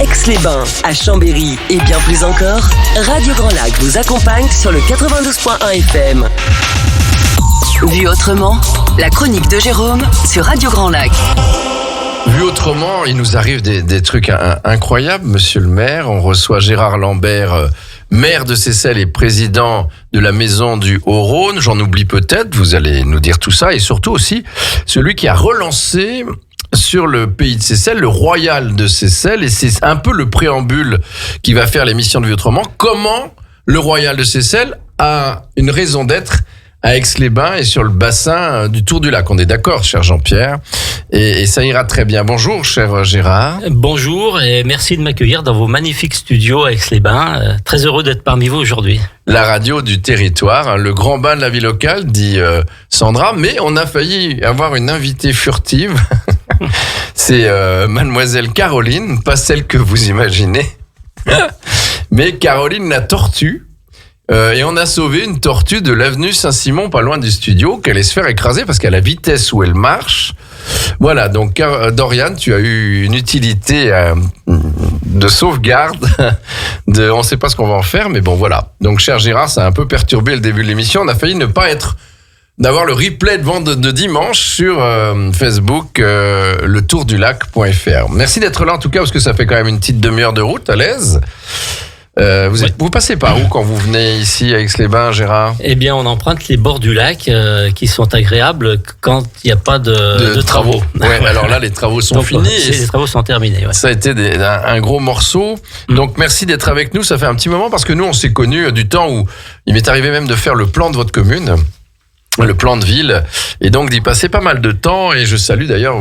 Aix-les-Bains, à Chambéry et bien plus encore, Radio Grand Lac vous accompagne sur le 92.1 FM. Vu autrement, la chronique de Jérôme sur Radio Grand Lac. Vu autrement, il nous arrive des trucs incroyables, monsieur le maire. On reçoit Gérard Lambert, maire de Seyssel et président de la Maison du Haut-Rhône. J'en oublie peut-être, vous allez nous dire tout ça. Et surtout aussi, celui qui a relancé sur le pays de Seyssel, le Royal de Seyssel. Et c'est un peu le préambule qui va faire l'émission de Vu autrement. Comment le Royal de Seyssel a une raison d'être à Aix-les-Bains et sur le bassin du Tour du Lac. On est d'accord, cher Jean-Pierre, et ça ira très bien. Bonjour, cher Gérard. Bonjour et merci de m'accueillir dans vos magnifiques studios à Aix-les-Bains. Très heureux d'être parmi vous aujourd'hui. La radio du territoire, le grand bain de la vie locale, dit Sandra, mais on a failli avoir une invitée furtive. C'est mademoiselle Caroline, pas celle que vous imaginez, mais Caroline la tortue. Et on a sauvé une tortue de l'avenue Saint-Simon, pas loin du studio, qui allait se faire écraser parce qu'à la vitesse où elle marche. Voilà, donc Dorian, tu as eu une utilité de sauvegarde. On ne sait pas ce qu'on va en faire, mais bon, voilà. Donc, cher Gérard, ça a un peu perturbé le début de l'émission. On a failli ne pas d'avoir le replay de dimanche sur Facebook, letourdulac.fr. Merci d'être là en tout cas, parce que ça fait quand même une petite demi-heure de route à l'aise. Vous passez par où quand vous venez ici à Aix-les-Bains, Gérard ? Eh bien, on emprunte les bords du lac qui sont agréables quand il n'y a pas de travaux. Ouais, alors là, les travaux sont finis. Les travaux sont terminés. Ouais. Ça a été un gros morceau. Donc, merci d'être avec nous. Ça fait un petit moment parce que nous, on s'est connus du temps où il m'est arrivé même de faire le plan de votre commune, le plan de ville, et donc d'y passer pas mal de temps. Et je salue d'ailleurs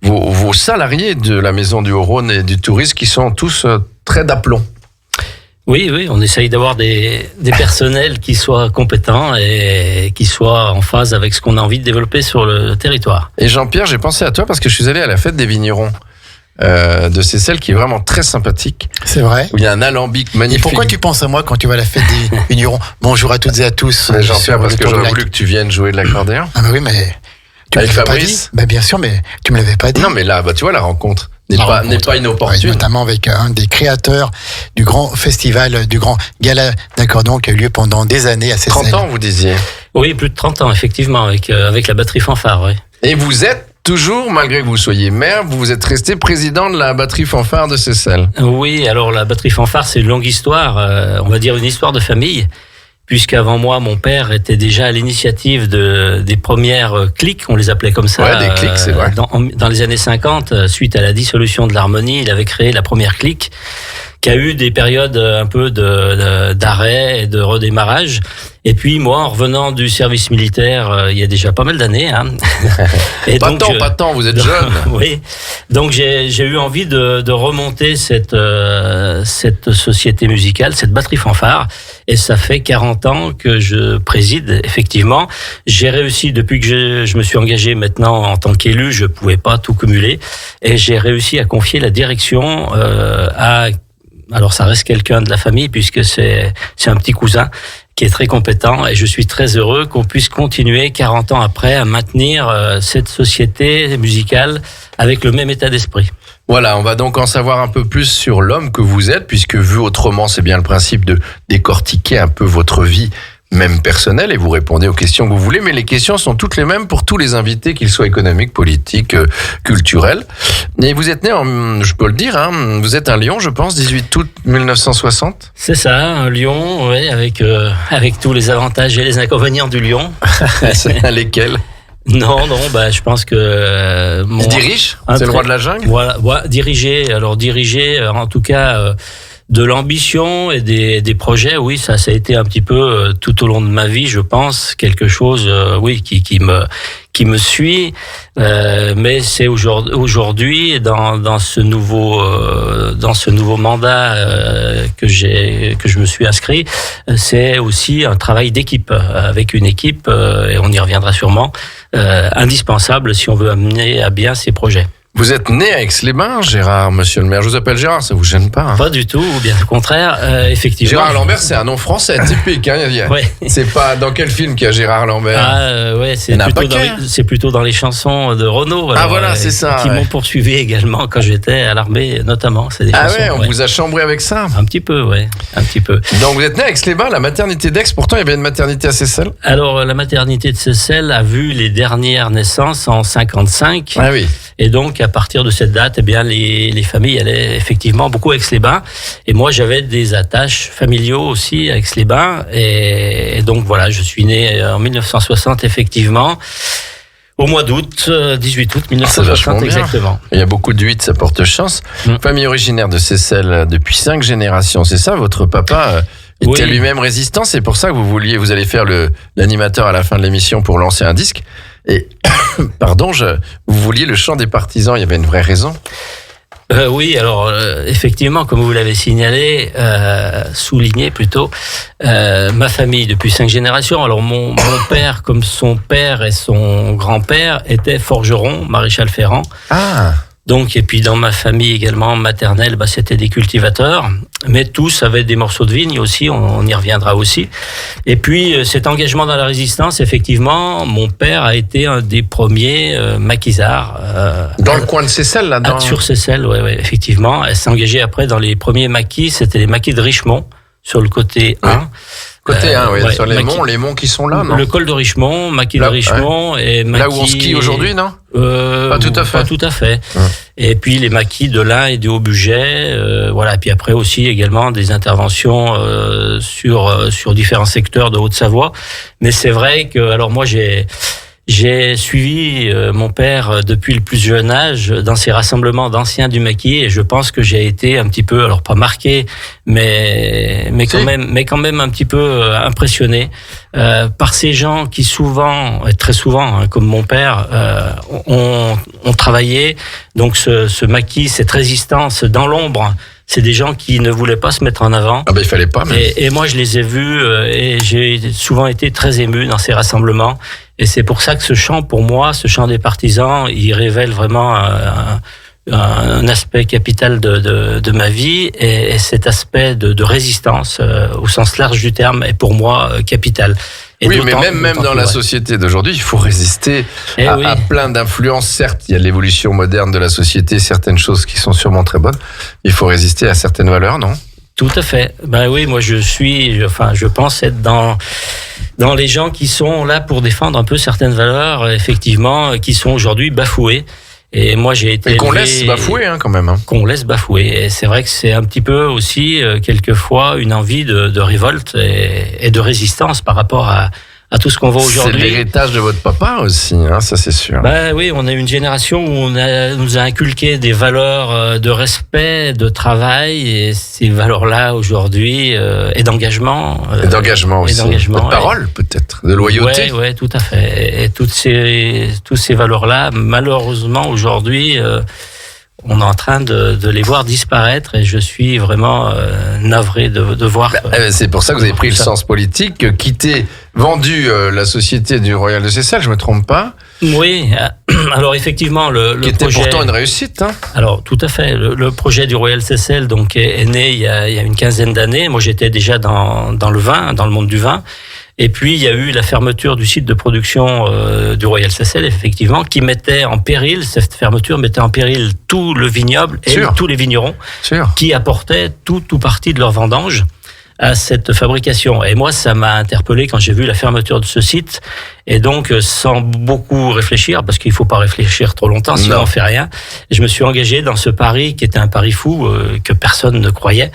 vos salariés de la Maison du Haut-Rhône et du tourisme qui sont tous très d'aplomb. Oui, on essaye d'avoir des personnels qui soient compétents et qui soient en phase avec ce qu'on a envie de développer sur le territoire. Et Jean-Pierre, j'ai pensé à toi parce que je suis allé à la fête des vignerons de Seyssel qui est vraiment très sympathique. C'est vrai. Où il y a un alambic magnifique. Et pourquoi tu penses à moi quand tu vas à la fête des vignerons ? Bonjour à toutes et à tous. Jean-Pierre, parce que j'aurais voulu que tu viennes jouer de l'accordéon. Ah bah oui, mais tu avec me l'avais Fabrice. pas dit. Bah bien sûr, mais tu me l'avais pas dit. Non, mais là, tu vois, la rencontre n'est pas inopportune. Ouais, notamment avec un des créateurs du grand festival, du grand gala d'accordéon qui a eu lieu pendant des années à Seyssel. 30 ans, vous disiez. Oui, plus de 30 ans, effectivement, avec la batterie fanfare, oui. Et vous êtes toujours, malgré que vous soyez maire, vous êtes resté président de la batterie fanfare de Seyssel. Oui, alors la batterie fanfare, c'est une longue histoire, on va dire une histoire de famille. Puisqu'avant moi, mon père était déjà à l'initiative des premières cliques, on les appelait comme ça. Ouais, des cliques, c'est vrai. Dans les années 50, suite à la dissolution de l'harmonie, il avait créé la première clique, qui a eu des périodes un peu d'arrêt et de redémarrage. Et puis moi, en revenant du service militaire, il y a déjà pas mal d'années. Hein. Et pas tant, vous êtes jeune. Oui, donc j'ai eu envie de remonter cette société musicale, cette batterie fanfare. Et ça fait 40 ans que je préside, effectivement. J'ai réussi, depuis que je me suis engagé maintenant en tant qu'élu, je pouvais pas tout cumuler. Et j'ai réussi à confier la direction alors ça reste quelqu'un de la famille puisque c'est un petit cousin qui est très compétent et je suis très heureux qu'on puisse continuer 40 ans après à maintenir cette société musicale avec le même état d'esprit. Voilà, on va donc en savoir un peu plus sur l'homme que vous êtes, puisque vu autrement, c'est bien le principe de décortiquer un peu votre vie, même personnelle, et vous répondez aux questions que vous voulez, mais les questions sont toutes les mêmes pour tous les invités, qu'ils soient économiques, politiques, culturels. Et vous êtes né je peux le dire, hein, vous êtes un Lyon, je pense, 18 août 1960. C'est ça, un Lyon, oui, avec tous les avantages et les inconvénients du Lyon. Lesquels ? Non, je pense que... Il dirige ? C'est le roi de la jungle ? Voilà, diriger, en tout cas... de l'ambition et des projets, oui, ça a été un petit peu tout au long de ma vie, je pense, quelque chose, qui me suit, mais c'est aujourd'hui dans ce nouveau mandat que je me suis inscrit, c'est aussi un travail d'équipe avec une équipe et on y reviendra sûrement, indispensable si on veut amener à bien ces projets. Vous êtes né à Aix-les-Bains, Gérard, monsieur le maire. Je vous appelle Gérard, ça vous gêne pas, hein? Pas du tout, ou bien au contraire, effectivement. Gérard Lambert, c'est un nom français typique. Hein. Ouais. C'est pas dans quel film qu'il y a Gérard Lambert? Ouais, Il y en a c'est plutôt dans les chansons de Renaud. Alors, voilà, c'est ça. Qui m'ont poursuivi également quand j'étais à l'armée, notamment. C'est des chansons, on vous a chambré avec ça? Un petit peu, ouais. Un petit peu. Donc vous êtes né à Aix-les-Bains, la maternité d'Aix. Pourtant, il y avait une maternité à Seyssel. Alors, la maternité de Seyssel a vu les dernières naissances en 55. Ah oui. Et donc, à partir de cette date, eh bien, les familles allaient effectivement beaucoup à Aix-les-Bains. Et moi, j'avais des attaches familiaux aussi à Aix-les-Bains. Et donc, voilà, je suis né en 1960, effectivement. Au mois d'août, 18 août 1960 exactement. Il y a beaucoup de 8, ça porte chance. Famille originaire de Seyssel depuis 5 générations, c'est ça? Votre papa était lui-même résistant, c'est pour ça que vous allez faire l'animateur à la fin de l'émission pour lancer un disque. Et, pardon, vous vouliez le chant des partisans, il y avait une vraie raison? Oui, alors effectivement, comme vous l'avez signalé, souligné plutôt, ma famille depuis 5 générations. Alors mon père, comme son père et son grand-père, étaient forgerons, maréchal ferrant. Ah. Donc, et puis dans ma famille également maternelle, c'était des cultivateurs, mais tous avaient des morceaux de vigne aussi, on y reviendra aussi. Et puis cet engagement dans la résistance, effectivement, mon père a été un des premiers maquisards. Dans le coin de Seyssel, là-dedans? Sur Seyssel, oui, effectivement. Elle s'est engagée après dans les premiers maquis, c'était les maquis de Richemont, sur le côté 1. Côté 1, oui, sur les monts qui sont là, non? Le col de Richemont, maquis de Richemont et maquis... Là où on skie aujourd'hui, non? Pas tout à fait. Pas tout à fait. Et puis les maquis de l'Ain et du Haut-Buget, voilà. Et puis après aussi également des interventions sur différents secteurs de Haute-Savoie. Mais c'est vrai que, alors moi j'ai suivi mon père depuis le plus jeune âge dans ces rassemblements d'anciens du maquis et je pense que j'ai été un petit peu, alors pas marqué, mais quand même un petit peu impressionné par ces gens qui souvent, et très souvent, hein, comme mon père, ont travaillé. Donc ce maquis, cette résistance dans l'ombre. C'est des gens qui ne voulaient pas se mettre en avant. Ah ben il fallait pas. Mais... Et moi je les ai vus et j'ai souvent été très ému dans ces rassemblements. Et c'est pour ça que ce chant, pour moi, ce chant des partisans, il révèle vraiment un aspect capital de ma vie et cet aspect de résistance au sens large du terme est pour moi capital. Et oui, mais même dans la société d'aujourd'hui, il faut résister à plein d'influences. Certes, il y a l'évolution moderne de la société, certaines choses qui sont sûrement très bonnes. Il faut résister à certaines valeurs, non? Tout à fait. Ben oui, moi je pense être dans les gens qui sont là pour défendre un peu certaines valeurs, effectivement, qui sont aujourd'hui bafouées. Et moi, j'ai été... Et qu'on laisse bafouer, hein, quand même. Hein. Qu'on laisse bafouer. Et c'est vrai que c'est un petit peu aussi, quelquefois, une envie de révolte et de résistance par rapport à tout ce qu'on voit aujourd'hui. C'est l'héritage de votre papa aussi, hein, ça c'est sûr. Ben oui, on a une génération où nous a inculqué des valeurs de respect, de travail, et ces valeurs-là aujourd'hui, et d'engagement. Et d'engagement aussi. De parole, peut-être, de loyauté. Ouais, tout à fait. Et toutes ces valeurs-là, malheureusement aujourd'hui, on est en train de les voir disparaître et je suis vraiment navré de voir. C'est pour ça que vous avez pris le sens politique, vendu la société du Royal de Seyssel, je me trompe pas? Oui, alors effectivement le qui était projet, pourtant une réussite. Hein. Alors tout à fait, le projet du Royal Seyssel donc est né il y a une quinzaine d'années. Moi j'étais déjà dans le vin, dans le monde du vin. Et puis, il y a eu la fermeture du site de production du Royal Seyssel, effectivement, qui mettait en péril, cette fermeture mettait en péril tout le vignoble et tous les vignerons qui apportaient tout partie de leur vendange à cette fabrication. Et moi, ça m'a interpellé quand j'ai vu la fermeture de ce site. Et donc, sans beaucoup réfléchir, parce qu'il ne faut pas réfléchir trop longtemps, sinon on ne fait rien, je me suis engagé dans ce pari qui était un pari fou, que personne ne croyait.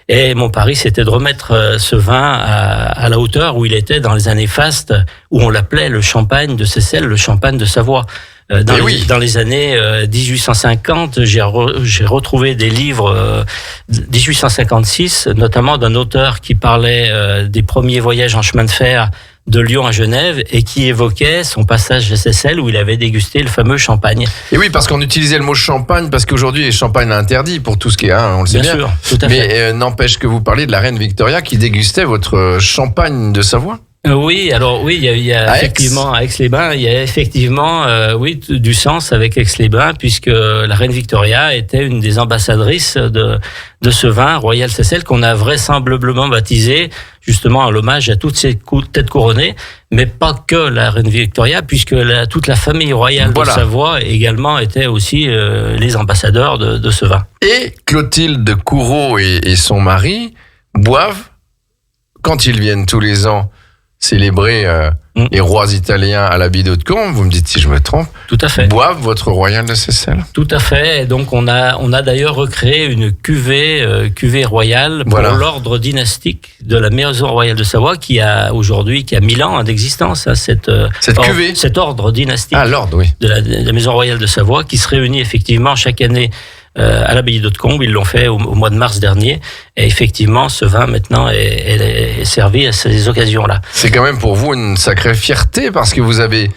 Et mon pari, c'était de remettre ce vin à la hauteur où il était dans les années fastes, où on l'appelait le champagne de Seyssel, le champagne de Savoie. Dans les années 1850, j'ai retrouvé des livres 1856, notamment d'un auteur qui parlait des premiers voyages en chemin de fer de Lyon à Genève et qui évoquait son passage à Seyssel où il avait dégusté le fameux champagne. Et oui, parce qu'on utilisait le mot champagne parce qu'aujourd'hui les champagnes est interdit pour tout ce qui est, on le sait bien. Sûr, tout à fait. Mais n'empêche que vous parliez de la reine Victoria qui dégustait votre champagne de Savoie. Oui, alors oui, il y a À Aix. effectivement à Aix-les-Bains, il y a effectivement du sens avec Aix-les-Bains, puisque la reine Victoria était une des ambassadrices de ce vin Royal Seyssel qu'on a vraisemblablement baptisé justement en l'hommage à toutes ces têtes couronnées, mais pas que la reine Victoria, puisque toute la famille royale Voilà. de Savoie également était aussi les ambassadeurs de ce vin. Et Clotilde Courreau et son mari boivent, quand ils viennent tous les ans célébrer les rois italiens à l'abbaye d'Hautecombe, vous me dites si je me trompe, Tout à fait. boivent votre Royal de Seyssel. Tout à fait. Et donc on a d'ailleurs recréé une cuvée royale pour Voilà. l'ordre dynastique de la Maison royale de Savoie qui a 1000 ans d'existence. Hein, Cette cuvée. cet ordre dynastique Ah, l'ordre, oui. de la Maison royale de Savoie qui se réunit effectivement chaque année à l'abbaye d'Hautecombe. Ils l'ont fait au mois de mars dernier. Et effectivement, ce vin maintenant est servi à ces occasions-là. C'est quand même pour vous une sacrée fierté parce que vous avez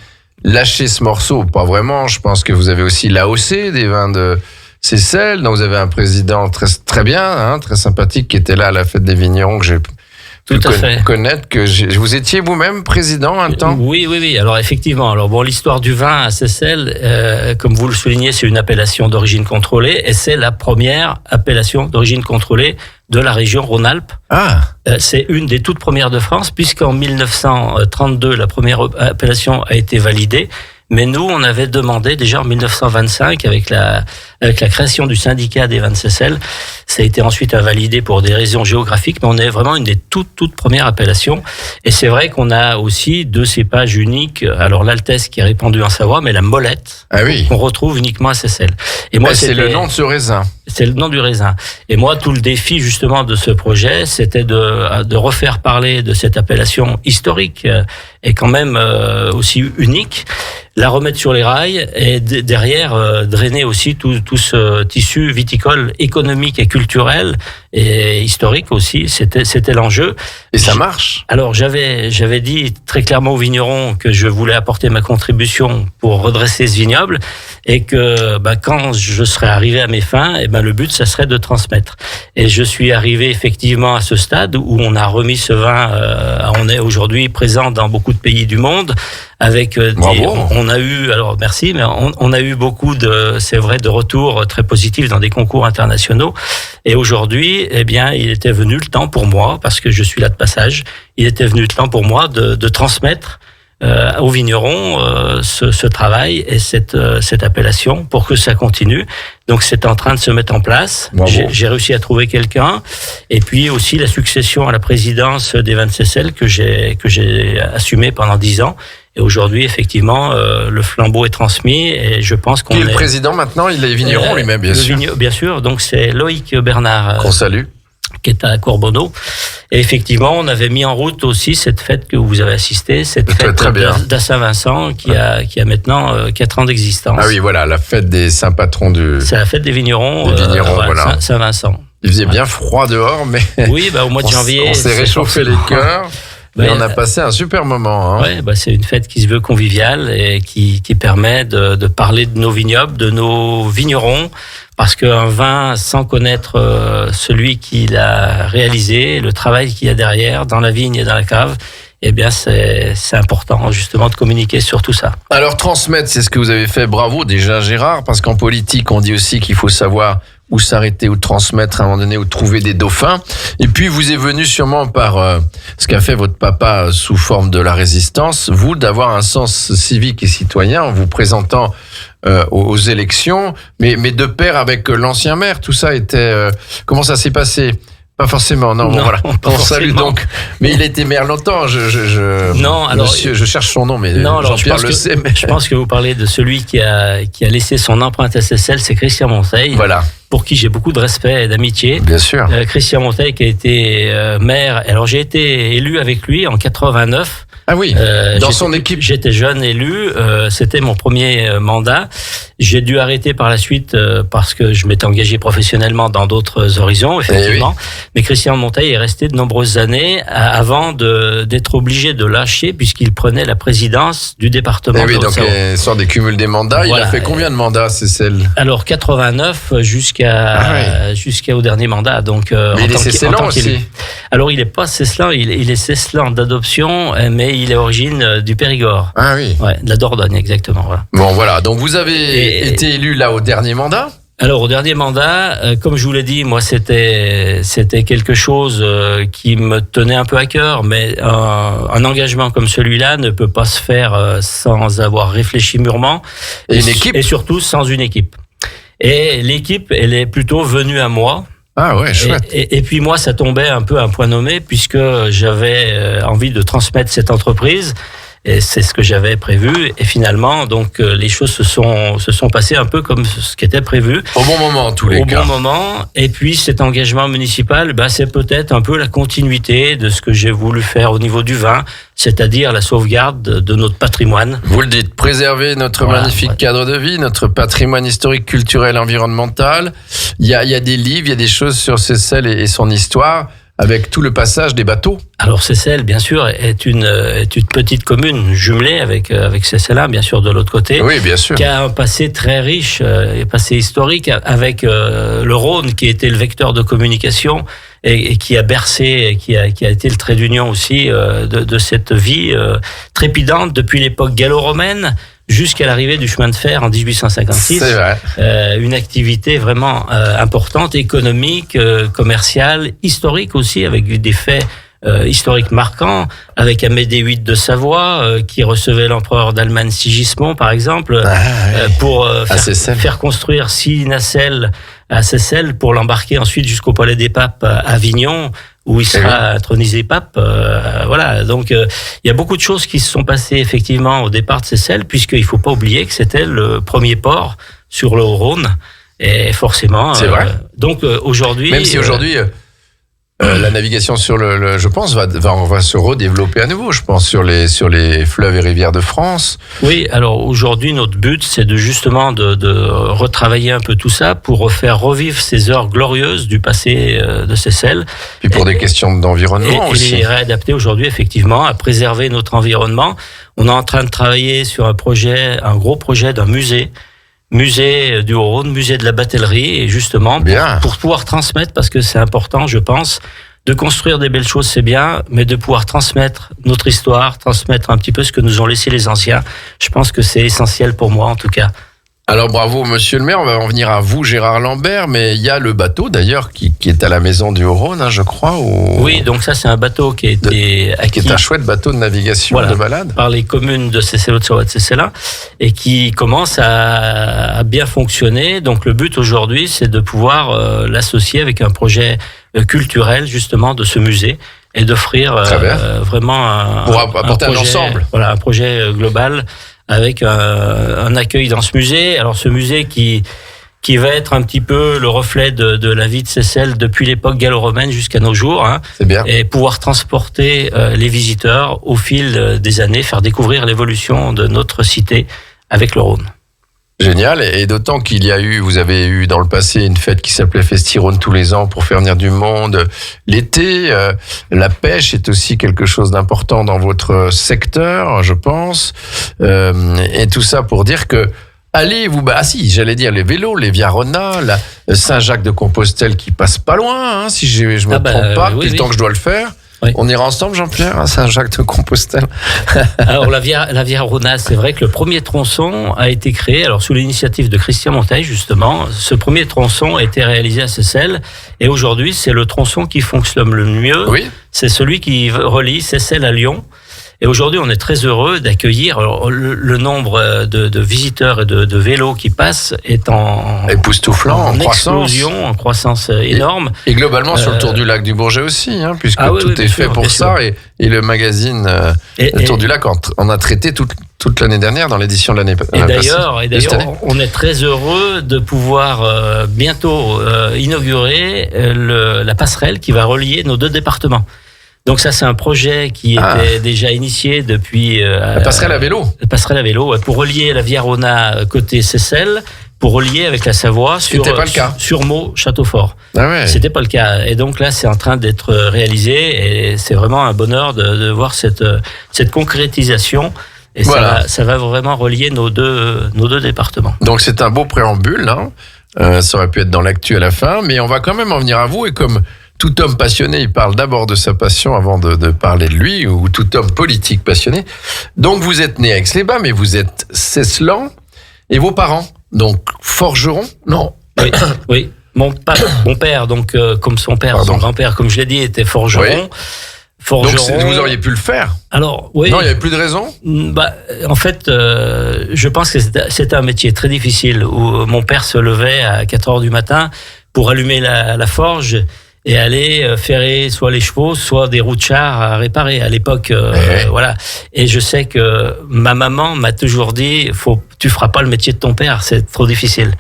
lâché ce morceau, pas vraiment. Je pense que vous avez aussi l'AOC des vins de Seyssel, dont vous avez un président très bien, hein, très sympathique, qui était là à la fête des vignerons que j'ai pu Tout à fait. connaître. Vous étiez vous-même président un temps. Oui. Alors effectivement, l'histoire du vin à Seyssel, comme vous le soulignez, c'est une appellation d'origine contrôlée et c'est la première appellation d'origine contrôlée de la région Rhône-Alpes. Ah, C'est une des toutes premières de France, puisqu'en 1932, la première appellation a été validée. Mais nous, on avait demandé déjà en 1925, avec la création du syndicat des vins de Seyssel, ça a été ensuite invalidé pour des raisons géographiques, mais on est vraiment une des toutes premières appellations. Et c'est vrai qu'on a aussi 2 cépages uniques. Alors l'Altesse qui est répandue en Savoie, mais la Molette ah oui. qu'on retrouve uniquement à Seyssel. Et moi, C'est le nom de ce raisin. c'est le nom du raisin. Et moi, tout le défi justement de ce projet, c'était de refaire parler de cette appellation historique et quand même aussi unique, la remettre sur les rails et derrière drainer aussi tout ce tissu viticole économique et culturel et historique aussi. C'était l'enjeu. Et ça marche. Alors j'avais dit très clairement aux vignerons que je voulais apporter ma contribution pour redresser ce vignoble et que quand je serais arrivé à mes fins, le but ça serait de transmettre. Et je suis arrivé effectivement à ce stade où on a remis ce vin. On est aujourd'hui présent dans beaucoup de pays du monde avec on a eu, alors merci, mais on a eu beaucoup de retours très positifs dans des concours internationaux. Et aujourd'hui, il était venu le temps pour moi, parce que je suis là de passage, il était venu le temps pour moi de transmettre aux vignerons ce travail et cette appellation pour que ça continue. Donc c'est en train de se mettre en place. J'ai réussi à trouver quelqu'un. Et puis aussi la succession à la présidence des vins de Seyssel que j'ai assumé pendant 10 ans. Et aujourd'hui, effectivement, le flambeau est transmis et je pense qu'on est... le président maintenant, il est vigneron lui-même, bien sûr. Bien sûr, donc c'est Loïc Bernard. Qu'on salue. Qui est à Corbonneau. Et effectivement, on avait mis en route aussi cette fête que vous avez assistée, cette fête d'A Saint-Vincent qui a maintenant 4 ans d'existence. Ah oui, voilà, la fête des saints patrons du... C'est la fête des vignerons, voilà. Saint-Vincent. Il faisait bien froid dehors, mais... Oui, au mois de janvier... On s'est réchauffé les cœurs. Et on a passé un super moment. Hein. Ouais, c'est une fête qui se veut conviviale et qui permet de parler de nos vignobles, de nos vignerons, parce qu'un vin, sans connaître celui qui l'a réalisé, le travail qu'il y a derrière, dans la vigne et dans la cave, c'est important justement de communiquer sur tout ça. Alors transmettre, c'est ce que vous avez fait. Bravo déjà Gérard, parce qu'en politique, on dit aussi qu'il faut savoir où s'arrêter, où transmettre à un moment donné, où trouver des dauphins. Et puis vous est venu sûrement par ce qu'a fait votre papa sous forme de la résistance, vous d'avoir un sens civique et citoyen en vous présentant aux élections, mais de pair avec l'ancien maire. Tout ça était... comment ça s'est passé ? Pas forcément, non, voilà. On salue donc. Mais il était maire longtemps, non, alors, monsieur, je cherche son nom, mais non, alors, Jean-Pierre le sait. Mais... Je pense que vous parlez de celui qui a laissé son empreinte à Seyssel, c'est Christian Monteil. Voilà. Pour qui j'ai beaucoup de respect et d'amitié. Bien sûr. Christian Monteil qui a été maire. Alors j'ai été élu avec lui en 89 Ah oui, dans son équipe. J'étais jeune élu, c'était mon premier mandat. J'ai dû arrêter par la suite parce que je m'étais engagé professionnellement dans d'autres horizons, effectivement. Mais Christian Monteil est resté de nombreuses années avant d'être obligé de lâcher puisqu'il prenait la présidence du département. Oui, donc il sort des cumuls des mandats. Voilà. Il a fait combien de mandats, Cécile? Alors 89 jusqu'au dernier mandat. Donc mais il est cécélan aussi. Alors il est pas cécelan, il est cécelan d'adoption, mais il est origine du Périgord. Ah oui. Ouais, de la Dordogne exactement. Voilà. Bon voilà, donc vous avez été élu là au dernier mandat. Alors au dernier mandat, comme je vous l'ai dit, moi c'était quelque chose qui me tenait un peu à cœur, mais un engagement comme celui-là ne peut pas se faire sans avoir réfléchi mûrement et une équipe, et surtout sans une équipe. Et l'équipe, elle est plutôt venue à moi. Ah ouais, chouette. Et puis moi, ça tombait un peu à un point nommé puisque j'avais envie de transmettre cette entreprise. Et c'est ce que j'avais prévu. Et finalement, donc, les choses se sont passées un peu comme ce qui était prévu. Au bon moment, en tous les cas. Au bon moment. Et puis, cet engagement municipal, c'est peut-être un peu la continuité de ce que j'ai voulu faire au niveau du vin, c'est-à-dire la sauvegarde de notre patrimoine. Vous le dites, préserver notre magnifique cadre de vie, notre patrimoine historique, culturel, environnemental. Il y a des livres, il y a des choses sur Seyssel et son histoire. Avec tout le passage des bateaux. Alors Seyssel, bien sûr, est une petite commune jumelée avec Seyssel, bien sûr, de l'autre côté. Oui, bien sûr. Qui a un passé très riche, un passé historique, avec le Rhône qui était le vecteur de communication et qui a bercé, qui a été le trait d'union aussi de cette vie trépidante depuis l'époque gallo-romaine. Jusqu'à l'arrivée du chemin de fer en 1856. C'est vrai. Une activité vraiment importante, économique, commerciale, historique aussi, avec des faits historiques marquants, avec Amédée VIII de Savoie, qui recevait l'empereur d'Allemagne Sigismond, par exemple, pour faire construire 6 nacelles à Seyssel, pour l'embarquer ensuite jusqu'au Palais des Papes à Avignon, où il sera intronisé pape. Voilà, donc il y a beaucoup de choses qui se sont passées effectivement au départ de Seyssel, puisqu'il ne faut pas oublier que c'était le premier port sur le Haut-Rhône, et forcément... C'est vrai. Donc aujourd'hui... Même si aujourd'hui... la navigation sur je pense, va se redévelopper à nouveau, je pense, sur les fleuves et rivières de France. Oui, alors aujourd'hui, notre but, c'est de retravailler un peu tout ça pour faire revivre ces heures glorieuses du passé de Seyssel. Puis pour des questions d'environnement aussi. Et les réadapter aujourd'hui, effectivement, à préserver notre environnement. On est en train de travailler sur un gros projet d'un musée du Haut-Rhône, musée de la batellerie, et justement pour pouvoir transmettre, parce que c'est important, je pense, de construire des belles choses, c'est bien, mais de pouvoir transmettre notre histoire, transmettre un petit peu ce que nous ont laissé les anciens. Je pense que c'est essentiel pour moi, en tout cas. Alors bravo Monsieur le maire, on va en venir à vous Gérard Lambert, mais il y a le bateau d'ailleurs qui est à la maison du Haut-Rhône, je crois. Oui, donc ça c'est un bateau qui a été acquis. Qui est un chouette bateau de navigation, de balade. Par les communes de Seyssel-Haute-Savoie et de Seyssel, et qui commence à bien fonctionner. Donc le but aujourd'hui, c'est de pouvoir l'associer avec un projet culturel justement de ce musée et d'offrir vraiment pour apporter un ensemble. Voilà, un projet global avec un accueil dans ce musée. Alors ce musée qui va être un petit peu le reflet de la vie de Seyssel depuis l'époque gallo-romaine jusqu'à nos jours. C'est bien. Et pouvoir transporter les visiteurs au fil des années, faire découvrir l'évolution de notre cité avec le Rhône. Génial, et d'autant vous avez eu dans le passé une fête qui s'appelait Festirhône tous les ans pour faire venir du monde. L'été, la pêche est aussi quelque chose d'important dans votre secteur, je pense. Et tout ça pour dire que j'allais dire les vélos, les Via Rona, la Saint-Jacques de Compostelle qui passe pas loin, si je me trompe pas, depuis le temps que je dois le faire. Oui. On ira ensemble, Jean-Pierre, à Saint-Jacques de Compostelle. Alors, la Via Rona, c'est vrai que le premier tronçon a été créé, alors sous l'initiative de Christian Monteil, justement. Ce premier tronçon a été réalisé à Seyssel. Et aujourd'hui, c'est le tronçon qui fonctionne le mieux. Oui. C'est celui qui relie Seyssel à Lyon. Et aujourd'hui, on est très heureux d'accueillir le nombre de visiteurs et de vélos qui passent est époustouflant, en explosion, en croissance énorme. Et globalement sur le Tour du Lac du Bourget aussi, puisque tout est fait pour ça. Et le magazine le Tour du Lac en a traité toute l'année dernière dans l'édition de l'année passée. Et d'ailleurs, on est très heureux de pouvoir bientôt inaugurer la passerelle qui va relier nos 2 départements. Donc ça, c'est un projet qui était déjà initié depuis... La passerelle à vélo. La passerelle à vélo, pour relier la Via Rona côté Seyssel, pour relier avec la Savoie sur Meaux, Châteaufort. Ah ouais. C'était pas le cas. Et donc là, c'est en train d'être réalisé et c'est vraiment un bonheur de voir cette concrétisation. Et voilà. ça va vraiment relier nos deux départements. Donc c'est un beau préambule, hein. Ça aurait pu être dans l'actu à la fin, mais on va quand même en venir à vous. Et comme tout homme passionné, il parle d'abord de sa passion avant de parler de lui, ou tout homme politique passionné. Donc vous êtes né à Aix-les-Bains, mais vous êtes Cesselan. Et vos parents, donc forgerons? Non. Oui. Mon père, donc comme son père, son grand-père, comme je l'ai dit, était forgeron. Oui. Donc vous auriez pu le faire. Alors oui. Non, il n'y avait plus de raison. En fait, je pense que c'était un métier très difficile où mon père se levait à 4 heures du matin pour allumer la forge et aller ferrer soit les chevaux, soit des roues de char à réparer à l'époque. Voilà. Et je sais que ma maman m'a toujours dit, tu feras pas le métier de ton père, c'est trop difficile.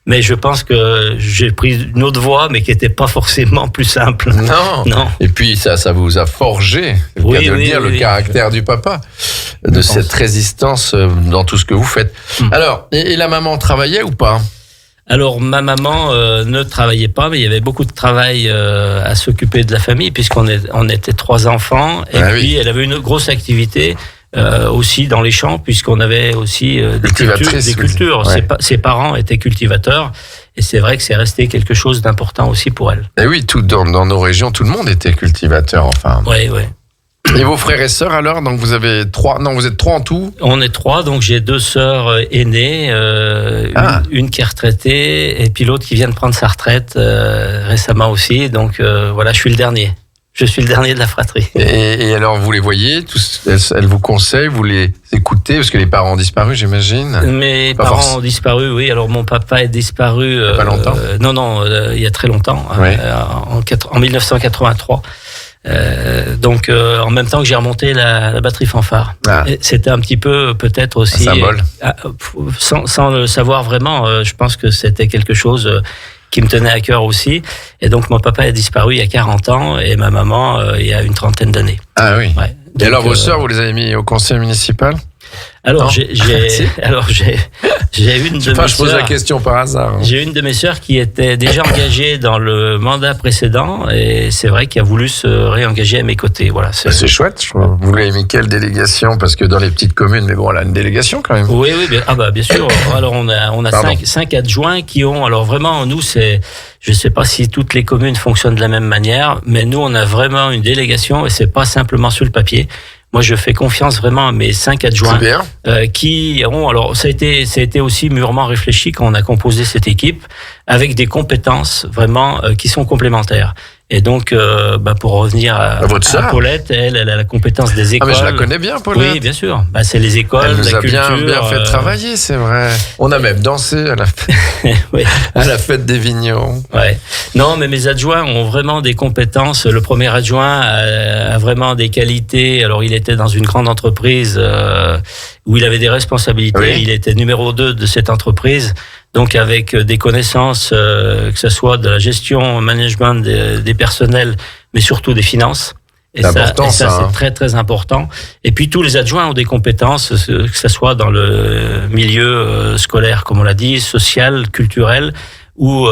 Mais je pense que j'ai pris une autre voie, mais qui n'était pas forcément plus simple. Non. Et puis ça vous a forgé, c'est le cas de le dire, le caractère du papa, de cette résistance dans tout ce que vous faites. Alors, et la maman travaillait ou pas? Alors, ma maman ne travaillait pas, mais il y avait beaucoup de travail à s'occuper de la famille, puisqu'on était 3 enfants. Et puis, elle avait une grosse activité aussi dans les champs, puisqu'on avait aussi des cultures. Ouais. Ses parents étaient cultivateurs, et c'est vrai que c'est resté quelque chose d'important aussi pour elle. Et oui, dans nos régions, tout le monde était cultivateur, enfin. Oui. Et vos frères et sœurs alors? Donc vous avez 3, non, vous êtes 3 en tout? On est 3, donc j'ai 2 sœurs aînées, une qui est retraitée, et puis l'autre qui vient de prendre sa retraite récemment aussi, donc voilà, je suis le dernier. Je suis le dernier de la fratrie. Et alors, vous les voyez, elles vous conseillent, vous les écoutez, parce que les parents ont disparu, j'imagine. Mes parents ont disparu, oui. Alors, mon papa est disparu. Il n'y a pas longtemps? Non, il y a très longtemps, oui. En 1983. Donc, en même temps que j'ai remonté la batterie fanfare. C'était un petit peu, peut-être aussi. Un symbole. Sans le savoir vraiment, je pense que c'était quelque chose qui me tenait à cœur aussi. Et donc, mon papa est disparu il y a 40 ans et ma maman, il y a une trentaine d'années. Ah oui. Ouais. Donc, et alors, vos sœurs, vous les avez mis au conseil municipal? Alors, j'ai une de mes sœurs. Je pose la question par hasard. J'ai une de mes sœurs qui était déjà engagée dans le mandat précédent et c'est vrai qu'elle a voulu se réengager à mes côtés. Voilà. C'est chouette. Vous lui avez mis quelle délégation? Parce que dans les petites communes, mais bon, elle a une délégation quand même. Oui, bien sûr. Alors, on a 5 adjoints qui ont, alors vraiment, nous, je sais pas si toutes les communes fonctionnent de la même manière, mais nous, on a vraiment une délégation et c'est pas simplement sur le papier. Moi, je fais confiance vraiment à mes 5 adjoints qui ont. Alors, ça a été aussi mûrement réfléchi quand on a composé cette équipe avec des compétences vraiment qui sont complémentaires. Et donc, pour revenir à Paulette, elle a la compétence des écoles. Ah, mais je la connais bien, Paulette. Oui, bien sûr. C'est les écoles, elle nous la a culture. bien fait travailler, c'est vrai. On a même dansé à la fête, à la fête des Vignerons. Ouais. Non, mais mes adjoints ont vraiment des compétences. Le premier adjoint a vraiment des qualités. Alors, il était dans une grande entreprise où il avait des responsabilités. Oui. Il était numéro 2 de cette entreprise. Donc avec des connaissances, que ce soit de la gestion, management des personnels, mais surtout des finances. Et ça c'est très très important. Et puis tous les adjoints ont des compétences, que ce soit dans le milieu scolaire, comme on l'a dit, social, culturel, ou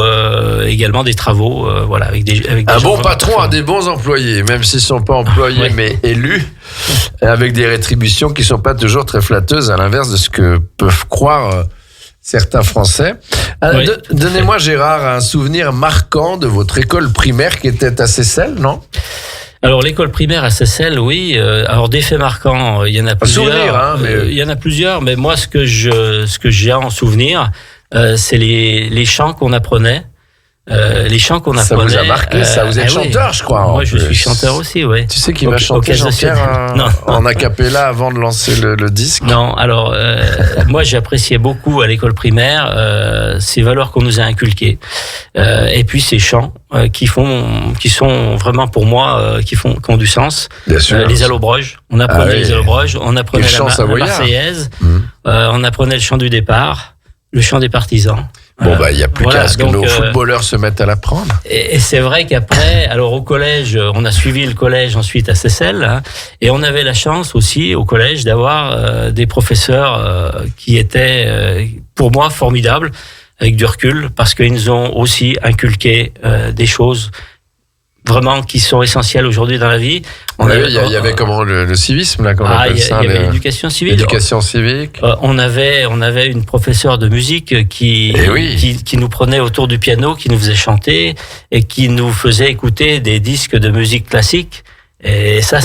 également des travaux, voilà, avec des un bon patron a des bons employés, même s'ils sont pas employés mais élus, avec des rétributions qui sont pas toujours très flatteuses, à l'inverse de ce que peuvent croire certains Français. Oui. Donnez-moi, Gérard, un souvenir marquant de votre école primaire qui était à Seyssel, non? Alors, l'école primaire à Seyssel, oui. Alors, des faits marquants, il y en a plusieurs. Souvenir, mais... il y en a plusieurs, mais moi, ce que j'ai en souvenir, c'est les chants qu'on apprenait. Ça vous a marqué, ça. Vous êtes chanteur, je crois. Moi, je suis chanteur aussi, oui. Tu sais qui va chanter en a cappella avant de lancer le disque? Non, alors, moi, j'appréciais beaucoup à l'école primaire ces valeurs qu'on nous a inculquées. Et puis, ces chants qui sont vraiment, pour moi, qui ont du sens. Bien sûr. Les allobroges. On apprenait les allobroges. On apprenait la Marseillaise. On apprenait le chant du départ, le chant des partisans. Bon, il n'y a plus qu'à ce que nos footballeurs se mettent à l'apprendre. Et c'est vrai qu'après, alors au collège, on a suivi le collège ensuite à Seyssel, hein, et on avait la chance aussi au collège d'avoir des professeurs qui étaient, pour moi, formidables, avec du recul, parce qu'ils nous ont aussi inculqué des choses vraiment qui sont essentielles aujourd'hui dans la vie. Il y avait comment le civisme là, qu'on appelle ça. Il y avait l'éducation civique. L'éducation civique. On avait une professeure de musique qui nous prenait autour du piano, qui nous faisait chanter et qui nous faisait écouter des disques de musique classique. Et ça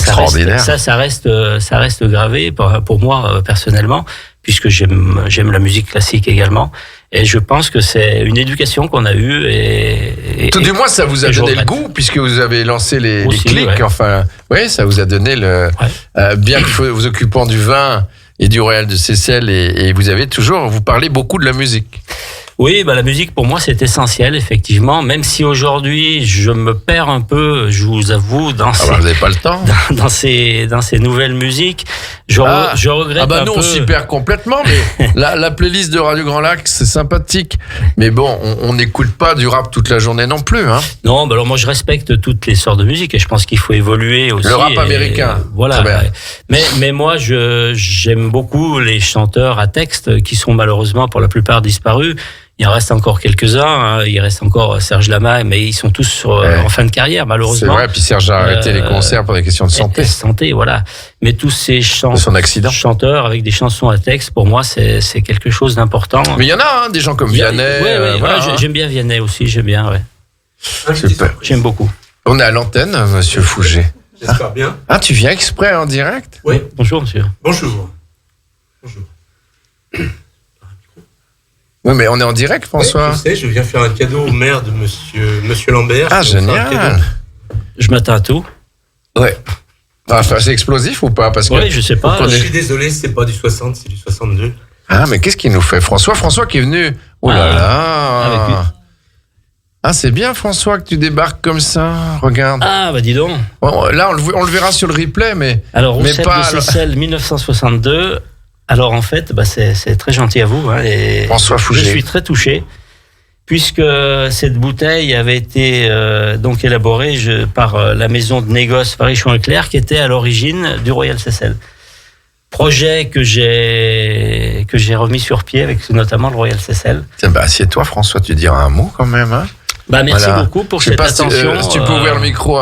reste gravé pour moi personnellement, puisque j'aime la musique classique également. Et je pense que c'est une éducation qu'on a eue. Tout du moins, ça vous a donné le goût, puisque vous avez lancé les clics. Ouais. Enfin, oui, ça vous a donné bien que vous occupant du vin et du Royal de Seyssel, et vous parlez beaucoup de la musique. Oui, la musique pour moi c'est essentiel effectivement, même si aujourd'hui je me perds un peu, je vous avoue, vous n'avez pas le temps. dans ces nouvelles musiques. Je regrette un peu. Nous on s'y perd complètement, mais la playlist de Radio Grand Lac c'est sympathique, mais bon, on n'écoute pas du rap toute la journée non plus, hein. Non, alors moi je respecte toutes les sortes de musique et je pense qu'il faut évoluer aussi. Le rap américain. Voilà. Mais moi j'aime beaucoup les chanteurs à texte qui sont malheureusement pour la plupart disparus. Il en reste encore quelques-uns, hein. Il reste encore Serge Lama, mais ils sont tous en fin de carrière, malheureusement. C'est vrai, puis Serge a arrêté les concerts pour des questions de santé. Voilà. Mais tous ces chanteurs avec des chansons à texte, pour moi, c'est quelque chose d'important. Mais il y en a, des gens comme Vianney. J'aime bien Vianney aussi, j'aime bien, Super. J'aime beaucoup. On est à l'antenne, monsieur Fouget. J'espère bien. Ah, tu viens exprès en direct? Oui. Bonjour, monsieur. Bonjour. Oui, mais on est en direct, François. Oui, je sais, je viens faire un cadeau au maire de monsieur Lambert. Ah, génial. Je m'attends à tout. Ouais. Enfin, c'est explosif ou pas? Parce que oui, je sais pas. Je suis désolé, c'est pas du 60, c'est du 62. Ah, mais qu'est-ce qu'il nous fait, François qui est venu. Oh là là. Ah, c'est bien, François, que tu débarques comme ça. Regarde. Ah, dis donc. Bon, là, on le verra sur le replay, mais. Alors, Roussel de Seyssel, 1962. Alors en fait, c'est très gentil à vous. Hein, et François Fouget. Je suis très touché, puisque cette bouteille avait été donc élaborée par la maison de négoce Varichon-Leclerc, qui était à l'origine du Royal Seyssel. Projet que j'ai remis sur pied avec notamment le Royal Seyssel. Tiens, assieds-toi, François, tu diras un mot quand même. Hein. Merci beaucoup pour cette attention. Si tu peux ouvrir le micro.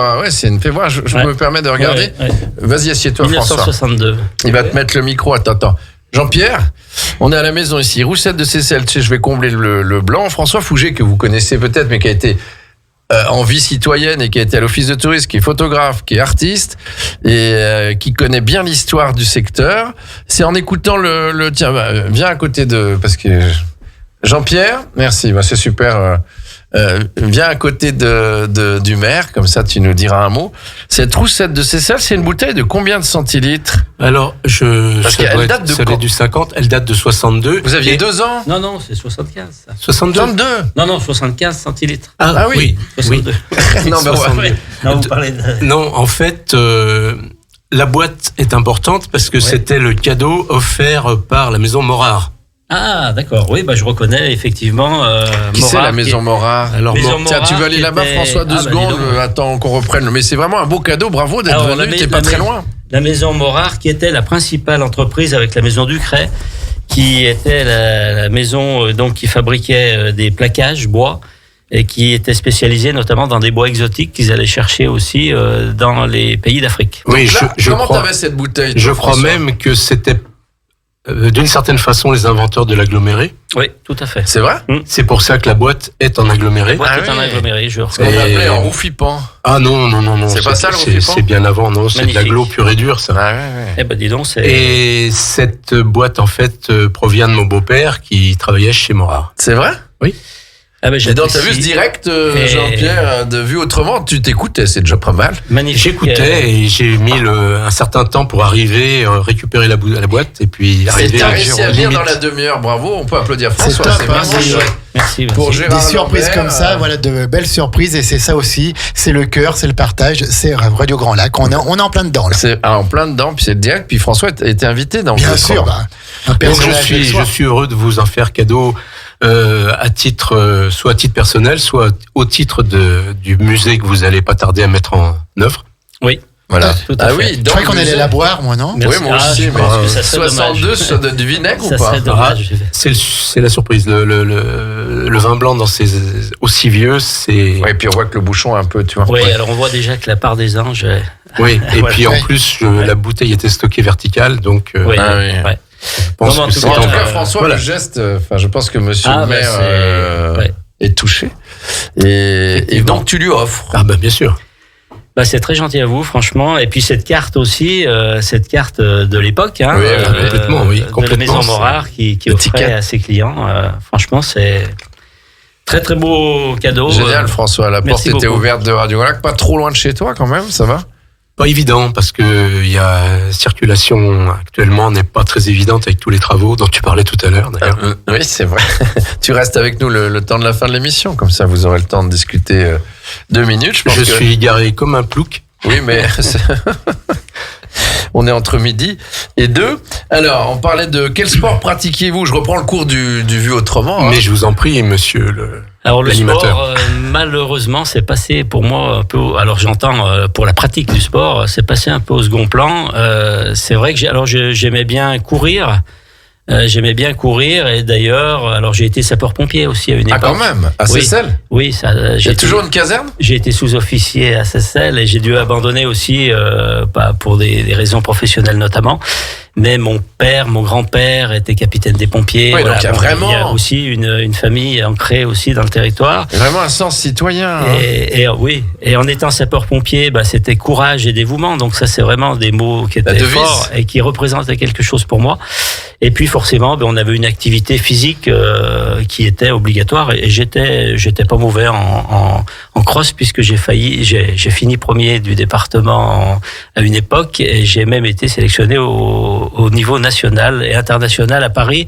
Fais voir, je me permets de regarder. Ouais. Vas-y, assieds-toi, 1962. François. Il va te mettre le micro. Attends. Jean-Pierre, on est à la maison ici, Roussel de Seyssel, je vais combler le blanc. François Fouget, que vous connaissez peut-être, mais qui a été en vie citoyenne et qui a été à l'office de tourisme, qui est photographe, qui est artiste et qui connaît bien l'histoire du secteur. C'est en écoutant tiens, viens à côté parce que Jean-Pierre, merci, c'est super. Viens à côté du maire, comme ça tu nous diras un mot. Cette roussette de Seyssel, c'est une bouteille de combien de centilitres? Alors, parce qu'elle date de du 50, elle date de 62. Vous aviez 2 ans? Non, c'est 75. Ça. 62? Non, 75 centilitres. Ah oui. 62. Oui. Non, vous parlez de... Non, en fait, la boîte est importante parce que c'était le cadeau offert par la maison Morard. Ah, d'accord. Oui, je reconnais effectivement. Qui c'est la maison Morard? Alors, tiens, tu veux aller là-bas, François, 2 secondes. Attends qu'on reprenne. Mais c'est vraiment un beau cadeau. Bravo d'être venu. T'es pas très loin. La maison Morard, qui était la principale entreprise avec la maison Ducret, qui était la maison qui fabriquait des plaquages bois et qui était spécialisée notamment dans des bois exotiques qu'ils allaient chercher aussi dans les pays d'Afrique. Oui, comment t'avais cette bouteille? Je crois même que c'était d'une certaine façon les inventeurs de l'aggloméré. Oui, tout à fait. C'est vrai? C'est pour ça que la boîte est en aggloméré. La boîte est en aggloméré, je reconnais. On l'appelait en roufipant. Ah non. C'est pas ça le roufipant? C'est bien avant, non. C'est de l'agglo pur et dur, ça. Ouais. Dis donc, Et cette boîte, en fait, provient de mon beau-père qui travaillait chez Morard. C'est vrai? Oui. Et donc, t'as vu ce direct, Jean-Pierre, de Vue Autrement, tu t'écoutais, c'est déjà pas mal. Magnifique. J'écoutais et j'ai mis un certain temps pour arriver, récupérer la boîte et puis arriver à réussi à lire dans la demi-heure, bravo, on peut applaudir François. C'est top, merci. Pour Gérard des surprises Lambert, comme ça, voilà, de belles surprises, et c'est ça aussi, c'est le cœur, c'est le partage, c'est Radio Grand Lac, on est en plein dedans là. C'est en plein dedans, puis c'est le direct, puis François a été invité dans Bien sûr, un Donc je suis heureux de vous en faire cadeau à titre, soit à titre personnel, soit au titre du musée que vous allez pas tarder à mettre en œuvre. Oui. Voilà. Tout à fait. Oui, Je donc croyais qu'on allait la boire, moi, non? Merci. Oui, moi aussi, je mais pense que ça serait 62, dommage. ça donne du vinaigre Ça ou pas? serait dommage. C'est la surprise. Le vin blanc dans ses aussi vieux, c'est. Oui, et puis on voit que le bouchon est un peu, tu vois. Oui, Ouais. alors on voit déjà que la part des anges. Oui. Et Voilà. puis en Ouais. plus, la bouteille était stockée verticale, donc. Oui, Ah oui. ouais. je pense Non, mais en que tout c'est En tout cas, Euh, François, voilà. le geste, enfin, je pense que monsieur Ah, le bah, maire c'est- ouais. est touché. Et donc, tu lui offres. Ah bah bien sûr. Bah, c'est très gentil à vous, franchement. Et puis cette carte aussi, cette carte de l'époque, hein, Oui, complètement, oui, de la complètement, Maison c'est Morard qui l'étiquette. offrait à ses clients. Franchement, c'est très très beau cadeau. Génial, François. La porte merci était beaucoup. ouverte de Radio Grand Lac, pas trop loin de chez toi quand même, ça va? Pas évident parce que il y a circulation actuellement n'est pas très évidente avec tous les travaux dont tu parlais tout à l'heure d'ailleurs. Oui, c'est vrai. Tu restes avec nous le temps de la fin de l'émission, comme ça vous aurez le temps de discuter 2 minutes. Je pense Je que... suis garé comme un plouc. Oui, mais on est entre midi et 2. Alors, on parlait de quel sport pratiquiez-vous? Je reprends le cours du Vu Autrement. Hein. Mais je vous en prie, monsieur le. Alors le L'animateur. sport, malheureusement, c'est passé pour moi un peu. Alors j'entends pour la pratique du sport, c'est passé un peu au second plan. C'est vrai que j'aimais bien courir. J'aimais bien courir et d'ailleurs, alors j'ai été sapeur-pompier aussi à une Ah, époque. quand même, à Oui. Seyssel. Oui, ça. Il y a toujours une caserne? J'ai été sous-officier à Seyssel et j'ai dû abandonner aussi, pas pour des raisons professionnelles notamment. Mais mon grand-père était capitaine des pompiers. Oui, donc il y a vraiment- Il y a aussi une famille ancrée aussi dans le territoire. Vraiment un sens citoyen. Hein. Et oui, et en étant sapeur-pompier, c'était courage et dévouement. Donc ça, c'est vraiment des mots qui La étaient devise. forts et qui représentaient quelque chose pour moi. Et puis forcément, on avait une activité physique qui était obligatoire. Et j'étais pas mauvais en cross puisque j'ai fini premier du département à une époque et j'ai même été sélectionné au niveau national et international à Paris.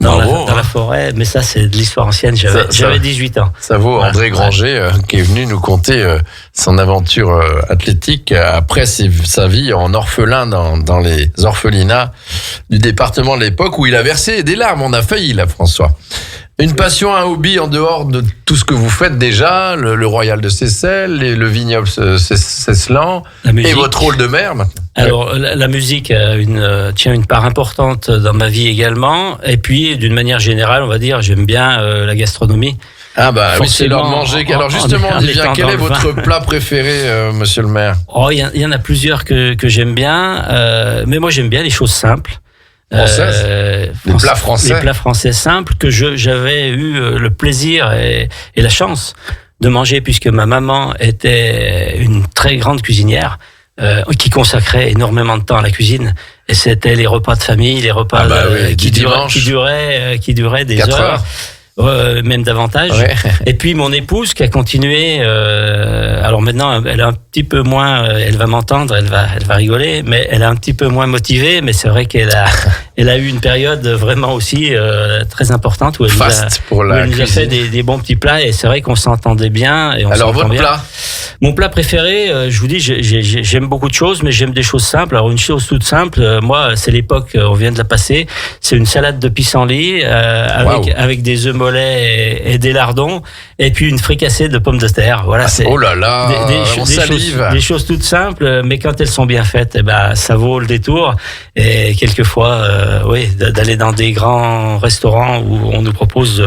Dans Bravo, la forêt, mais ça c'est de l'histoire ancienne, j'avais 18 ans. Ça vaut Voilà. André Granger qui est venu nous conter son aventure athlétique après sa vie en orphelin dans les orphelinats du département de l'époque où il a versé des larmes. On a failli là, François. Une passion, un hobby en dehors de tout ce que vous faites déjà, le Royal de Seyssel, le vignoble Cesselan La musique. et votre rôle de maire maintenant. Alors la musique tient une part importante dans ma vie également. Et puis d'une manière générale, on va dire, j'aime bien la gastronomie. Ah bah oui, c'est l'heure de Forcément, manger. Alors en justement, Divien, étant quel dans est le vin. votre plat préféré, monsieur le maire? Oh, il y en a plusieurs que j'aime bien, mais moi j'aime bien les choses simples. Françaises? Les plats français? Les plats français simples que j'avais eu le plaisir et la chance de manger puisque ma maman était une très grande cuisinière qui consacrait énormément de temps à la cuisine. Et c'était les repas de famille, les repas oui, qui dimanche. duraient des 4 heures. Même davantage. Ouais. Et puis mon épouse qui a continué. Alors maintenant, elle est un petit peu moins. Elle va m'entendre, elle va rigoler, mais elle est un petit peu moins motivée. Mais c'est vrai qu'elle a eu une période vraiment aussi très importante où elle Faste pour où la elle nous a fait cuisine. des bons petits plats. Et c'est vrai qu'on s'entendait bien. Et on Alors s'entend votre bien. plat? Mon plat préféré, je vous dis, j'aime beaucoup de choses, mais j'aime des choses simples. Alors une chose toute simple, moi, c'est l'époque, on vient de la passer. C'est une salade de pissenlit Wow. avec des œufs mollets et des lardons, et puis une fricassée de pommes de terre. Voilà, c'est Oh là là, on salive. des choses toutes simples, mais quand elles sont bien faites, ça vaut le détour. Et quelquefois, d'aller dans des grands restaurants où on nous propose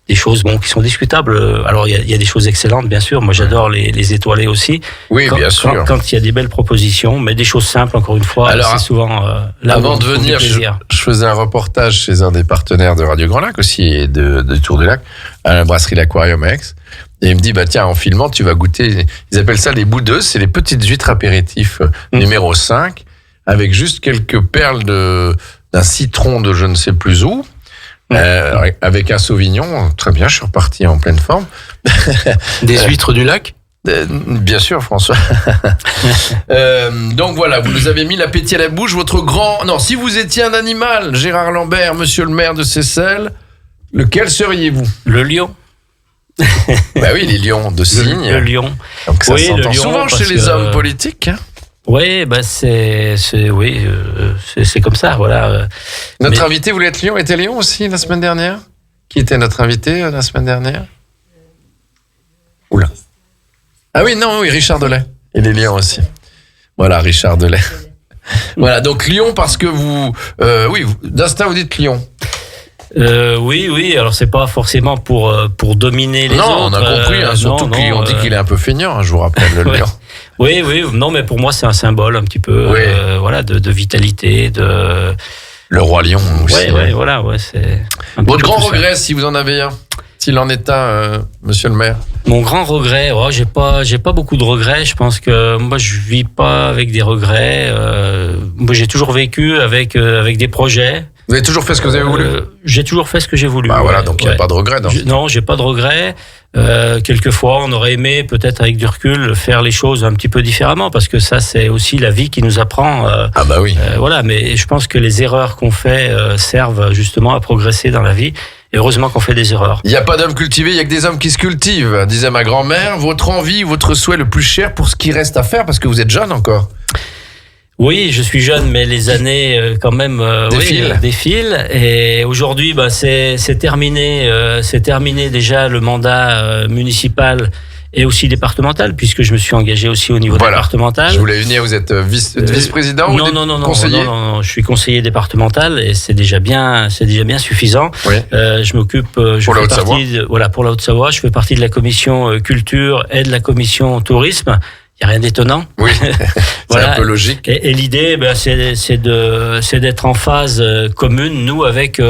des choses qui sont discutables. Alors il y a des choses excellentes, bien sûr. Moi, j'adore les étoilés aussi. Oui, bien sûr. Quand il y a des belles propositions, mais des choses simples, encore une fois, Alors, c'est souvent là où Avant on de trouve du venir, plaisir. je faisais un reportage chez un des partenaires de Radio Grand Lac aussi, et de Tour du Lac, à la brasserie L'Aquarium à Aix. Et il me dit, tiens, en filmant, tu vas goûter, ils appellent ça les boudeuses, c'est les petites huîtres apéritifs numéro 5, avec juste quelques perles d'un citron de je ne sais plus où. Avec un Sauvignon, très bien, je suis reparti en pleine forme. Des huîtres du lac. Bien sûr, François. Donc voilà, vous nous avez mis l'appétit à la bouche. Non, si vous étiez un animal, Gérard Lambert, monsieur le maire de Seyssel, lequel seriez-vous? Le lion. Bah oui, les lions de cygne. Le lion. Donc ça Oui, le s'entend lion, souvent parce chez les que- hommes politiques. Hein. Oui, c'est comme ça, voilà. Notre Mais- invité voulait être lion, était lion aussi la semaine dernière. Qui était notre invité la semaine dernière? Oula. Ah oui, non, oui, Richard Delay. Il est Lyon aussi. Voilà, Richard Delay. Voilà, donc Lyon parce que vous... oui, d'instinct, vous dites Lyon. Oui. Alors c'est pas forcément pour dominer les autres. Non, on a compris. Surtout qu'on dit qu'il est un peu feignant. Je vous rappelle le Lyon. Oui. Non, mais pour moi c'est un symbole un petit peu, voilà, de vitalité, de. Le roi Lion aussi. Ouais, voilà, c'est. Votre grand regret, si vous en avez un, s'il en est un, Monsieur le Maire. Mon grand regret, j'ai pas beaucoup de regrets. Je pense que moi je vis pas avec des regrets. Moi j'ai toujours vécu avec des projets. Vous avez toujours fait ce que vous avez voulu? J'ai toujours fait ce que j'ai voulu. Bah voilà, donc il n'y a pas de regret. Non, j'ai pas de regret. Quelquefois, on aurait aimé, peut-être avec du recul, faire les choses un petit peu différemment, parce que ça, c'est aussi la vie qui nous apprend. Ah bah oui. Voilà, mais je pense que les erreurs qu'on fait servent justement à progresser dans la vie. Et heureusement qu'on fait des erreurs. Il n'y a pas d'hommes cultivés, il y a que des hommes qui se cultivent, disait ma grand-mère. Votre envie, votre souhait le plus cher pour ce qui reste à faire, parce que vous êtes jeune encore. Oui, je suis jeune, mais les années quand même défilent. Et aujourd'hui, c'est terminé. C'est terminé déjà le mandat municipal et aussi départemental, puisque je me suis engagé aussi au niveau départemental. Je voulais unir. Vous êtes vice-président ou conseiller? Non, je suis conseiller départemental et c'est déjà bien suffisant. Oui. Je m'occupe. Pour la Haute-Savoie. Pour la Haute-Savoie, je fais partie de la commission culture et de la commission tourisme. Il n'y a rien d'étonnant. Oui, c'est un peu logique. Et l'idée, c'est d'être en phase commune, nous, avec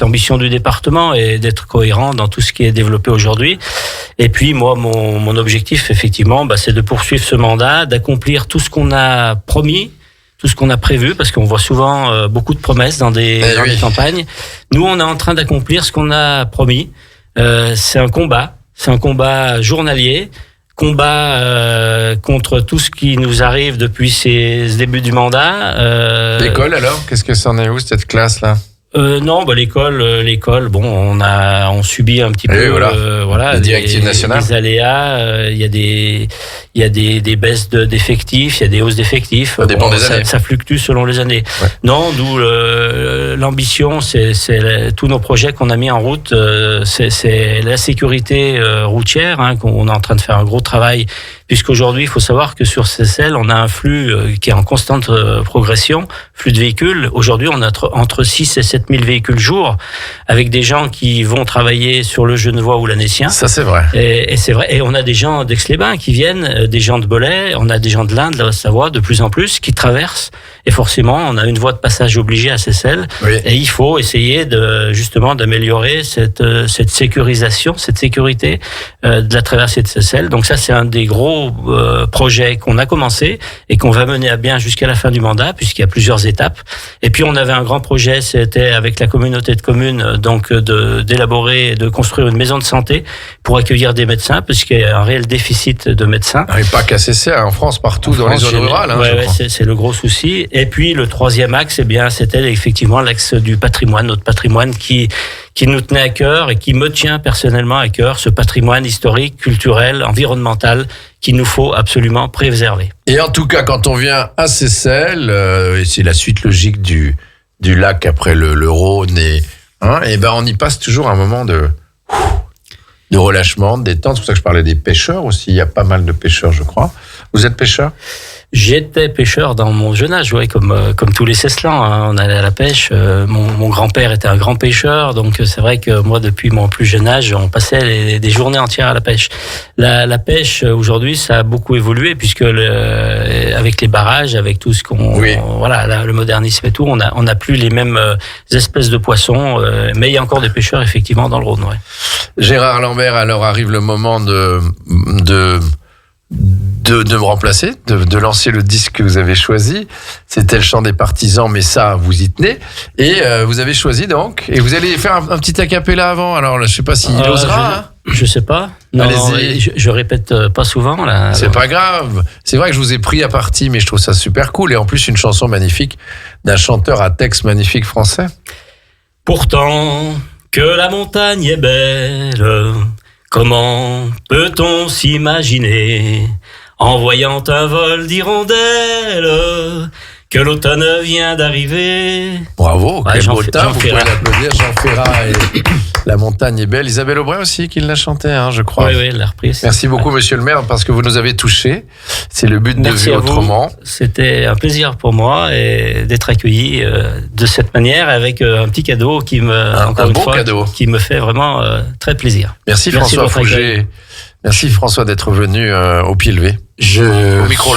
l'ambition du département et d'être cohérent dans tout ce qui est développé aujourd'hui. Et puis, moi, mon objectif, effectivement, c'est de poursuivre ce mandat, d'accomplir tout ce qu'on a promis, tout ce qu'on a prévu, parce qu'on voit souvent beaucoup de promesses dans des campagnes. Nous, on est en train d'accomplir ce qu'on a promis. C'est un combat journalier. Combat contre tout ce qui nous arrive depuis ce début du mandat. L'école alors, qu'est-ce que c'en est où cette classe là? Non, l'école, bon, on subit un petit peu, les directives nationales, des aléas. Il y a des baisses d'effectifs, il y a des hausses d'effectifs. Ça dépend des années. Ça fluctue selon les années. Ouais. Non, d'où l'ambition, c'est tous nos projets qu'on a mis en route. C'est la sécurité routière, qu'on est en train de faire un gros travail. Puisqu'aujourd'hui, il faut savoir que sur Seyssel, on a un flux qui est en constante progression, flux de véhicules. Aujourd'hui, on a entre 6 et 7 000 véhicules jour, avec des gens qui vont travailler sur le Genevois ou l'Annécien. Ça, c'est vrai. Et c'est vrai. Et on a des gens d'Aix-les-Bains qui viennent, des gens de Belay, on a des gens de l'Inde, de la Savoie, de plus en plus, qui traversent. Et forcément, on a une voie de passage obligée à Seyssel. Oui. Et il faut essayer justement d'améliorer cette sécurisation, cette sécurité de la traversée de Seyssel. Donc ça, c'est un des gros projet qu'on a commencé et qu'on va mener à bien jusqu'à la fin du mandat, puisqu'il y a plusieurs étapes. Et puis on avait un grand projet, c'était avec la communauté de communes, donc d'élaborer et de construire une maison de santé pour accueillir des médecins, puisqu'il y a un réel déficit de médecins. Et pas qu'à Seyssel, en France, partout dans les zones rurales. C'est le gros souci. Et puis le troisième axe, c'était effectivement l'axe du patrimoine, notre patrimoine qui nous tenait à cœur et qui me tient personnellement à cœur, ce patrimoine historique, culturel, environnemental qu'il nous faut absolument préserver. Et en tout cas, quand on vient à Seyssel, et c'est la suite logique du lac après le Rhône, et on y passe toujours un moment de relâchement, de détente. C'est pour ça que je parlais des pêcheurs aussi. Il y a pas mal de pêcheurs, je crois. Vous êtes pêcheur? J'étais pêcheur dans mon jeune âge, comme tous les Seysseliens. On allait à la pêche. Mon grand-père était un grand pêcheur, donc c'est vrai que moi, depuis mon plus jeune âge, on passait des journées entières à la pêche. La pêche aujourd'hui, ça a beaucoup évolué puisque avec les barrages, avec tout ce le modernisme et tout, on n'a plus les mêmes espèces de poissons, mais il y a encore des pêcheurs effectivement dans le Rhône. Ouais. Gérard Lambert, alors arrive le moment de me remplacer, de lancer le disque que vous avez choisi. C'était le chant des partisans, mais ça, vous y tenez. Et vous avez choisi donc, et vous allez faire un petit a cappella avant. Alors là, je sais pas s'il osera. Je sais pas. Non, je répète pas souvent là. C'est pas grave. C'est vrai que je vous ai pris à partie, mais je trouve ça super cool. Et en plus, une chanson magnifique d'un chanteur à texte magnifique français. Pourtant que la montagne est belle, comment peut-on s'imaginer, en voyant un vol d'hirondelles, que l'automne vient d'arriver? Bravo, quel beau temps, vous pouvez l'applaudir, Jean Ferrat et La montagne est belle. Isabelle Aubray aussi qui l'a chanté, je crois. Oui, elle l'a reprise. Merci beaucoup, monsieur le maire, parce que vous nous avez touchés. C'est le but Merci de Vue à vous. autrement. C'était un plaisir pour moi et d'être accueilli de cette manière avec un petit cadeau qui me, encore un une beau fois, cadeau. qui me fait vraiment très plaisir. Merci de François votre Fouget. accueil. Merci François d'être venu au pied levé. Je Au micro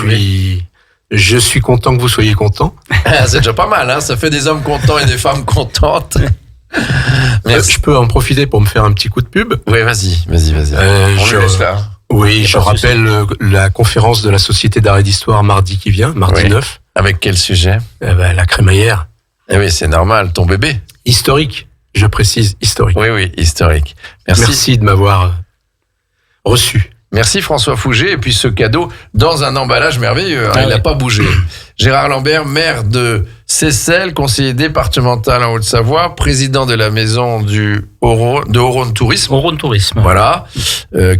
suis content que vous soyez content. C'est déjà pas mal, ça fait des hommes contents et des femmes contentes. Merci. Je peux en profiter pour me faire un petit coup de pub. Oui, vas-y. On Je- le laisse là. Oui, je pas de souci. rappelle la conférence de la Société d'art et d'histoire mardi qui vient, mardi Oui. 9. Avec quel sujet? La crémaillère. Eh oui, c'est normal, ton bébé. Historique, je précise, historique. Oui, historique. Merci de m'avoir reçu. Merci François Fouget. Et puis ce cadeau dans un emballage merveilleux. Il n'a pas bougé. Gérard Lambert, maire de Seyssel, conseiller départemental en Haute-Savoie, président de la maison de Haut-Rhône Tourisme. Au Rhône Tourisme. Voilà,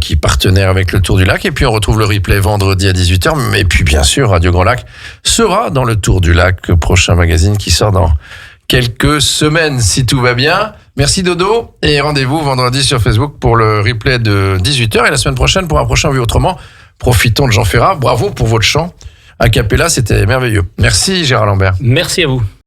qui est partenaire avec le Tour du Lac. Et puis on retrouve le replay vendredi à 18h. Et puis bien sûr, Radio Grand Lac sera dans le Tour du Lac, prochain magazine qui sort dans quelques semaines, si tout va bien. Merci Dodo, et rendez-vous vendredi sur Facebook pour le replay de 18h et la semaine prochaine pour un prochain Vue autrement. Profitons de Jean Ferrat. Bravo pour votre chant. A cappella, c'était merveilleux. Merci Gérard Lambert. Merci à vous.